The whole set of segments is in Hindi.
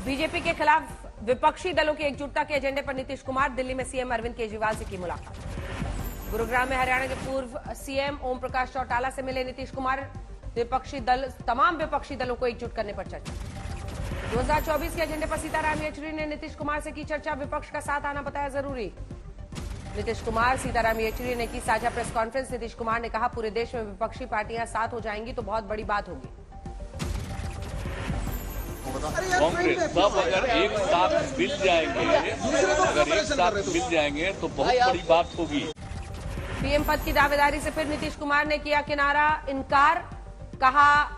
बीजेपी के खिलाफ विपक्षी दलों की एकजुटता के एजेंडे पर नीतीश कुमार दिल्ली में सीएम अरविंद केजरीवाल से की मुलाकात। गुरुग्राम में हरियाणा के पूर्व सीएम ओम प्रकाश चौटाला से मिले नीतीश कुमार। तमाम विपक्षी दलों को एकजुट करने पर चर्चा। 2024 के एजेंडे पर सीताराम येचुरी ने नीतीश कुमार से की चर्चा। विपक्ष का साथ आना बताया जरूरी। नीतीश कुमार सीताराम येचुरी ने की साझा प्रेस कॉन्फ्रेंस। नीतीश कुमार ने कहा, पूरे देश में विपक्षी पार्टियां साथ हो जाएंगी तो बहुत बड़ी बात होगी। कांग्रेस सब अगर एक साथ मिल जाएंगे तो बहुत बड़ी बात होगी। पीएम पद की दावेदारी से फिर नीतीश कुमार ने किया किनारा इनकार। कहा,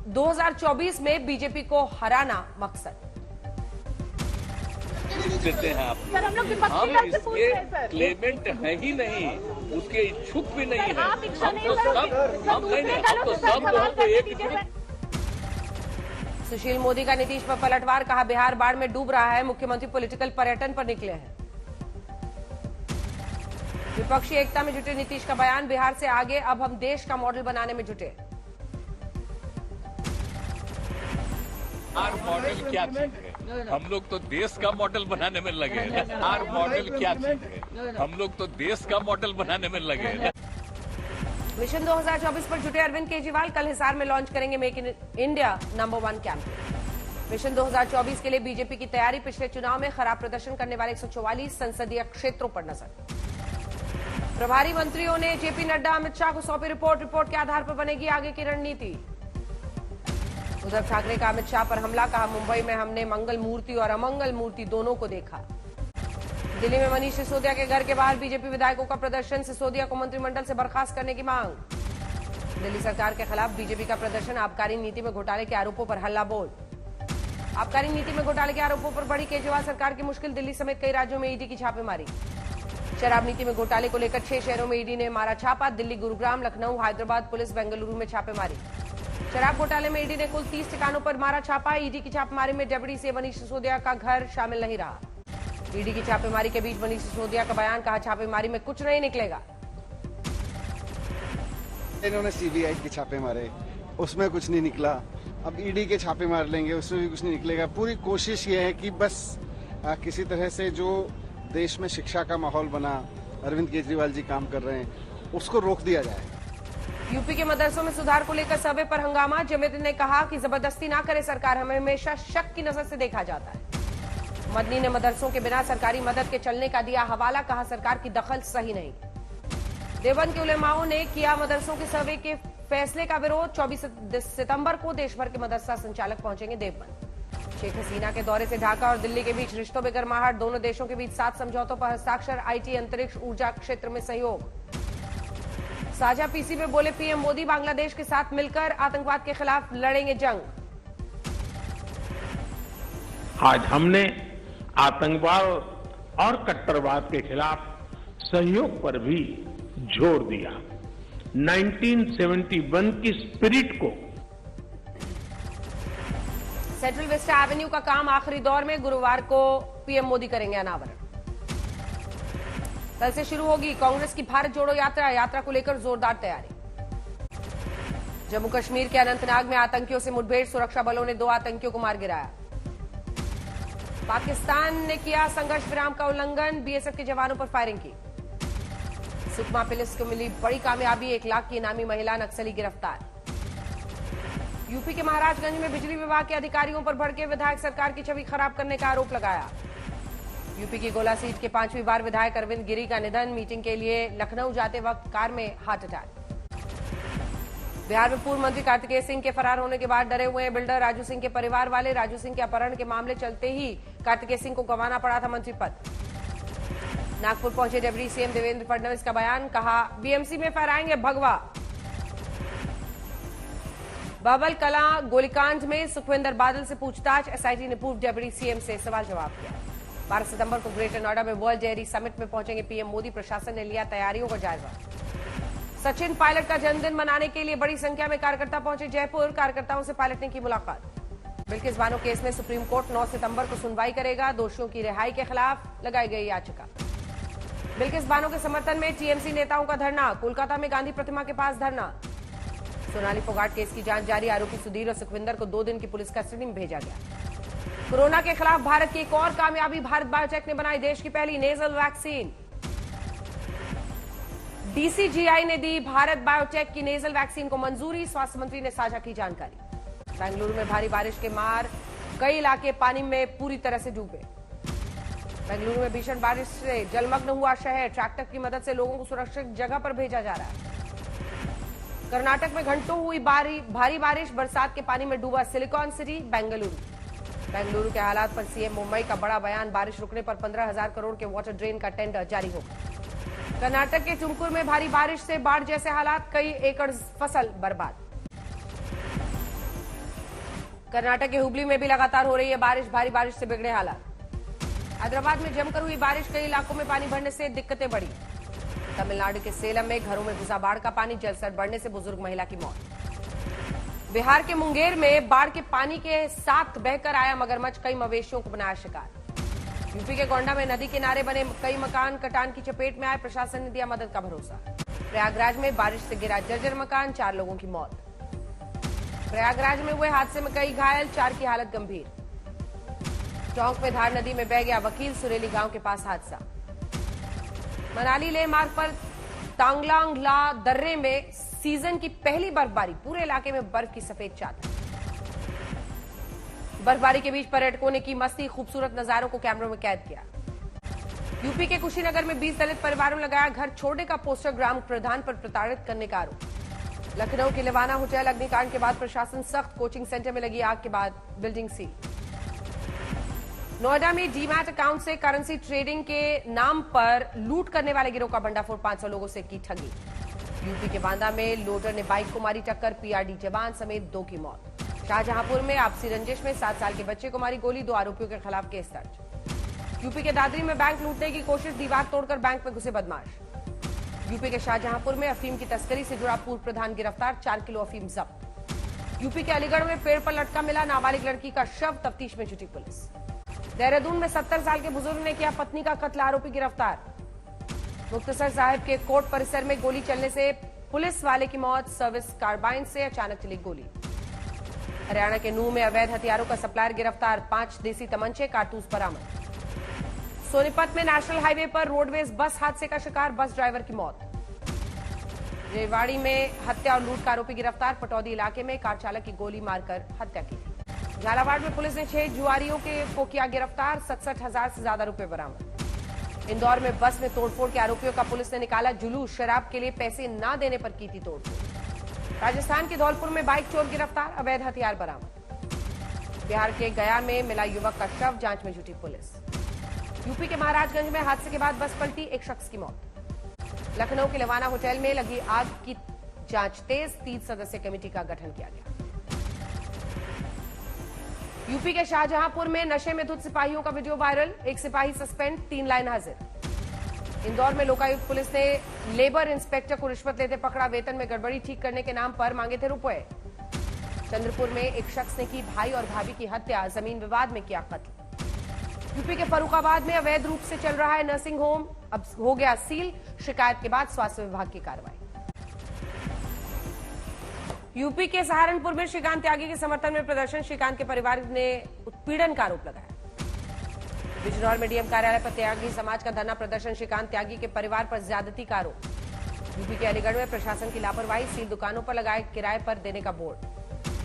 2024 में बीजेपी को हराना मकसद। देते हैं आप सर, हम लोग हम इसके क्लेमेंट है ही नहीं, उसके इच्छुक भी नहीं है। हम तो सब लोगों को एक। सुशील मोदी का नीतीश पर पलटवार। कहा, बिहार बाढ़ में डूब रहा है, मुख्यमंत्री पॉलिटिकल पर्यटन पर निकले हैं। विपक्षी एकता में जुटे नीतीश का बयान। बिहार से आगे अब हम देश का मॉडल बनाने में जुटे। आर मॉडल क्या चीज है? हम लोग तो देश का मॉडल बनाने में लगे हैं। आर मॉडल क्या चीज है? हम लोग तो देश का मॉडल बनाने में लगे हैं। मिशन 2024 पर जुटे अरविंद केजरीवाल। कल हिसार में लॉन्च करेंगे make in India number 1 campaign. Mission 2024 के लिए बीजेपी की तैयारी। पिछले चुनाव में खराब प्रदर्शन करने वाले 144 संसदीय क्षेत्रों पर नजर। प्रभारी मंत्रियों ने जेपी नड्डा, अमित शाह को सौंपी रिपोर्ट। रिपोर्ट के आधार पर बनेगी आगे की रणनीति। उद्धव ठाकरे का अमित शाह पर हमला। कहा, मुंबई में हमने मंगल मूर्ति और अमंगल मूर्ति दोनों को देखा। दिल्ली में मनीष सिसोदिया के घर के बाहर बीजेपी विधायकों का प्रदर्शन। सिसोदिया को मंत्रिमंडल से बर्खास्त करने की मांग। दिल्ली सरकार के खिलाफ बीजेपी का प्रदर्शन। आबकारी नीति में घोटाले के आरोपों पर हल्ला बोल। आबकारी नीति में घोटाले के आरोपों पर बढ़ी केजरीवाल सरकार की मुश्किल। दिल्ली समेत कई राज्यों में ईडी की छापेमारी। शराब नीति में घोटाले को लेकर 6 शहरों में ईडी ने मारा छापा। दिल्ली, गुरुग्राम, लखनऊ, हैदराबाद पुलिस, बेंगलुरु में छापेमारी। शराब घोटाले में ईडी ने कुल 30 ठिकानों पर मारा छापा। ईडी की छापेमारी में डिप्टी सीएम मनीष सिसोदिया का घर शामिल नहीं रहा। ईडी की छापेमारी के बीच मनीष सिसोदिया का बयान। कहा, छापेमारी में कुछ नहीं निकलेगा। इन्होंने सीबीआई के छापे मारे, उसमें कुछ नहीं निकला। अब ईडी के छापे मार लेंगे, उसमें भी कुछ नहीं निकलेगा। पूरी कोशिश ये है कि बस किसी तरह से जो देश में शिक्षा का माहौल बना, अरविंद केजरीवाल जी काम कर रहे हैं, उसको रोक दिया जाए। यूपी के मदरसों में सुधार को लेकर सर्वे पर हंगामा। जमीयत ने कहा कि जबरदस्ती ना करे सरकार, हमें हमेशा शक की नजर से देखा जाता है। मदनी ने मदरसों के बिना सरकारी मदद के चलने का दिया हवाला। कहा, सरकार की दखल सही नहीं। देवबंद के उलेमाओं ने किया मदरसों के सर्वे के फैसले का विरोध। 24 सितंबर को देश भर के मदरसा संचालक पहुंचेंगे देवबंद। शेख हसीना के दौरे से ढाका और दिल्ली के बीच रिश्तों में गर्माहट। दोनों देशों के बीच 7 समझौतों पर हस्ताक्षर। आईटी, अंतरिक्ष, ऊर्जा क्षेत्र में सहयोग। साझा पीसी में बोले पीएम मोदी, बांग्लादेश के साथ मिलकर आतंकवाद के खिलाफ लड़ेंगे जंग। आज हमने आतंकवाद और कट्टरवाद के खिलाफ सहयोग पर भी जोर दिया। 1971 की स्पिरिट को। सेंट्रल विस्टा एवेन्यू का काम आखिरी दौर में। गुरुवार को पीएम मोदी करेंगे अनावरण। कल से शुरू होगी कांग्रेस की भारत जोड़ो यात्रा। यात्रा को लेकर जोरदार तैयारी। जम्मू कश्मीर के अनंतनाग में आतंकियों से मुठभेड़। सुरक्षा बलों ने 2 आतंकियों को मार गिराया। पाकिस्तान ने किया संघर्ष विराम का उल्लंघन। बीएसएफ के जवानों पर फायरिंग की। सुकमा पुलिस को मिली बड़ी कामयाबी। 1 लाख की इनामी महिला नक्सली गिरफ्तार। यूपी के महाराजगंज में बिजली विभाग के अधिकारियों पर भड़के विधायक। सरकार की छवि खराब करने का आरोप लगाया। यूपी की गोला सीट के 5वीं बार विधायक अरविंद गिरी का निधन। मीटिंग के लिए लखनऊ जाते वक्त कार में हार्ट अटैक। बिहार में पूर्व मंत्री कार्तिकेय सिंह के फरार होने के बाद डरे हुए हैं बिल्डर राजू सिंह के परिवार वाले। राजू सिंह के अपहरण के मामले चलते ही कार्तिकेय सिंह को गंवाना पड़ा था मंत्री पद। नागपुर पहुंचे डिप्टी सीएम देवेंद्र फडणवीस का बयान। कहा, बीएमसी में फहराएंगे भगवा। बाबल कला गोलीकांड में सुखविंदर बादल से पूछताछ। एसआईटी ने पूर्व डिप्टी सीएम से सवाल जवाब किया। 12 सितंबर को ग्रेटर नोएडा में वर्ल्ड डेयरी समिट में पहुंचेंगे पीएम मोदी। प्रशासन ने लिया तैयारियों का जायजा। सचिन पायलट का जन्मदिन मनाने के लिए बड़ी संख्या में कार्यकर्ता पहुंचे जयपुर। कार्यकर्ताओं से पायलट ने की मुलाकात। बिल्किस बानो केस में सुप्रीम कोर्ट 9 सितंबर को सुनवाई करेगा। दोषियों की रिहाई के खिलाफ लगाई गई याचिका। बिल्किस बानो के समर्थन में टीएमसी नेताओं का धरना। कोलकाता में गांधी प्रतिमा के पास धरना। सोनाली फोगाट केस की जांच जारी। आरोपी सुधीर और सुखविंदर को 2 दिन की पुलिस कस्टडी में भेजा गया। कोरोना के खिलाफ भारत की एक और कामयाबी, भारत बायोटेक ने बनाई देश की पहली नेजल वैक्सीन। डीसीजीआई ने दी भारत बायोटेक की नेजल वैक्सीन को मंजूरी, स्वास्थ्य मंत्री ने साझा की जानकारी। बेंगलुरु में भारी बारिश के मार कई इलाके पानी में पूरी तरह से डूबे। बेंगलुरु में भीषण बारिश से जलमग्न हुआ शहर, ट्रैक्टर की मदद से लोगों को सुरक्षित जगह पर भेजा जा रहा है। कर्नाटक में घंटों हुई भारी बारिश, बरसात के पानी में डूबा सिलिकॉन सिटी बेंगलुरु के हालात पर सीएम मुंबई का बड़ा बयान, बारिश रुकने पर 15,000 करोड़ के वाटर ड्रेन का टेंडर जारी होगा। कर्नाटक के तुमकुर में भारी बारिश से बाढ़ जैसे हालात, कई एकड़ फसल बर्बाद। कर्नाटक के हुबली में भी लगातार हो रही है बारिश, भारी बारिश से बिगड़े हालात। हैदराबाद में जमकर हुई बारिश, कई इलाकों में पानी भरने से दिक्कतें बढ़ी। तमिलनाडु के सेलम में घरों में घुसा बाढ़ का पानी, जलस्तर बढ़ने से बुजुर्ग महिला की मौत। बिहार के मुंगेर में बाढ़ के पानी के साथ बहकर आया मगरमच्छ, कई मवेशियों को बनाया शिकार। यूपी के गोंडा में नदी किनारे बने कई मकान कटान की चपेट में आए, प्रशासन ने दिया मदद का भरोसा। प्रयागराज में बारिश से गिरा जर्जर मकान, 4 लोगों की मौत। प्रयागराज में हुए हादसे में कई घायल, 4 की हालत गंभीर। टोंक में धार नदी में बह गया वकील, सुरेली गांव के पास हादसा। मनाली लेह मार्ग पर तांगलांग ला दर्रे में सीजन की पहली बर्फबारी, पूरे इलाके में बर्फ की सफेद चादर। बर्फबारी के बीच पर्यटकों ने की मस्ती, खूबसूरत नजारों को कैमरों में कैद किया। यूपी के कुशीनगर में 20 दलित परिवारों ने लगाया घर छोड़ने का पोस्टर, ग्राम प्रधान पर प्रताड़ित करने का आरोप। लखनऊ के लिवाना होटल अग्निकांड के बाद प्रशासन सख्त, कोचिंग सेंटर में लगी आग के बाद बिल्डिंग सील। नोएडा में डीमैट अकाउंट से करेंसी ट्रेडिंग के नाम पर लूट करने वाले गिरोह का भंडाफोड़, 500 लोगों से की ठगी। यूपी के बांदा में लोडर ने बाइक को मारी टक्कर, पीआरडी जवान समेत 2 की मौत। शाहजहांपुर में आपसी रंजिश में 7 साल के बच्चे को मारी गोली, 2 आरोपियों के खिलाफ केस दर्ज। यूपी के दादरी में बैंक लूटने की कोशिश, दीवार तोड़कर बैंक में घुसे बदमाश। यूपी के शाहजहांपुर में अफीम की तस्करी से जुड़ा पूर्व प्रधान गिरफ्तार, 4 किलो अफीम जब्त। यूपी के अलीगढ़ में पेड़ पर लटका मिला नाबालिग लड़की का शव, तफ्तीश में जुटी पुलिस। देहरादून में 70 साल के बुजुर्ग ने किया पत्नी का कत्ल, आरोपी गिरफ्तार। मुक्तसर साहिब के कोर्ट परिसर में गोली चलने से पुलिस वाले की मौत, सर्विस कार्बाइन से अचानक चली गोली। हरियाणा के नूह में अवैध हथियारों का सप्लायर गिरफ्तार, 5 देसी तमंचे, कारतूस बरामद। सोनीपत में नेशनल हाईवे पर रोडवेज बस हादसे का शिकार, बस ड्राइवर की मौत। रेवाड़ी में हत्या और लूट का आरोपी गिरफ्तार, पटौदी इलाके में कार चालक की गोली मारकर हत्या की थी। झालावाड़ में पुलिस ने 6 जुआरियों को किया गिरफ्तार, 67,000 से ज्यादा रुपए बरामद। इंदौर में बस में तोड़फोड़ के आरोपियों का पुलिस ने निकाला जुलूस, शराब के लिए पैसे न देने पर की थी तोड़फोड़। राजस्थान के धौलपुर में बाइक चोर गिरफ्तार, अवैध हथियार बरामद। बिहार के गया में मिला युवक का शव, जांच में जुटी पुलिस। यूपी के महाराजगंज में हादसे के बाद बस पलटी, 1 शख्स की मौत। लखनऊ के लिवाना होटल में लगी आग की जांच तेज, 3 सदस्यीय कमेटी का गठन किया गया। यूपी के शाहजहांपुर में नशे में धुत सिपाहियों का वीडियो वायरल, 1 सिपाही सस्पेंड, 3 लाइन हाजिर। इंदौर में लोकायुक्त पुलिस ने लेबर इंस्पेक्टर को रिश्वत लेते पकड़ा, वेतन में गड़बड़ी ठीक करने के नाम पर मांगे थे रुपए। चंद्रपुर में एक शख्स ने की भाई और भाभी की हत्या, जमीन विवाद में किया कत्ल। यूपी के फर्रुखाबाद में अवैध रूप से चल रहा है नर्सिंग होम, अब हो गया सील, शिकायत के बाद स्वास्थ्य विभाग की कार्रवाई। यूपी के सहारनपुर में श्रीकांत त्यागी के समर्थन में प्रदर्शन, श्रीकांत के परिवार ने उत्पीड़न का आरोप लगाया। बिजनौर में डीएम कार्यालय पर त्यागी समाज का धरना प्रदर्शन, श्रीकांत त्यागी के परिवार पर ज्यादती का आरोप। यूपी के अलीगढ़ में प्रशासन की लापरवाही, सील दुकानों पर लगाए किराए पर देने का बोर्ड।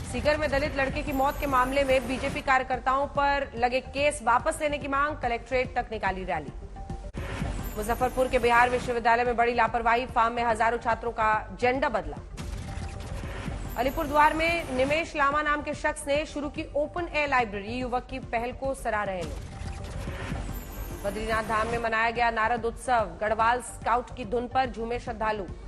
सीकर में दलित लड़के की मौत के मामले में बीजेपी कार्यकर्ताओं पर लगे केस वापस लेने की मांग, कलेक्ट्रेट तक निकाली रैली। मुजफ्फरपुर के बिहार विश्वविद्यालय में बड़ी लापरवाही, फार्म में हजारों छात्रों का जेंडर बदला। अलीपुरद्वार में निमेश लामा नाम के शख्स ने शुरू की ओपन एयर लाइब्रेरी, युवक की पहल को सराह रहे लोग। बद्रीनाथ धाम में मनाया गया नारद उत्सव, गढ़वाल स्काउट की धुन पर झूमे श्रद्धालु।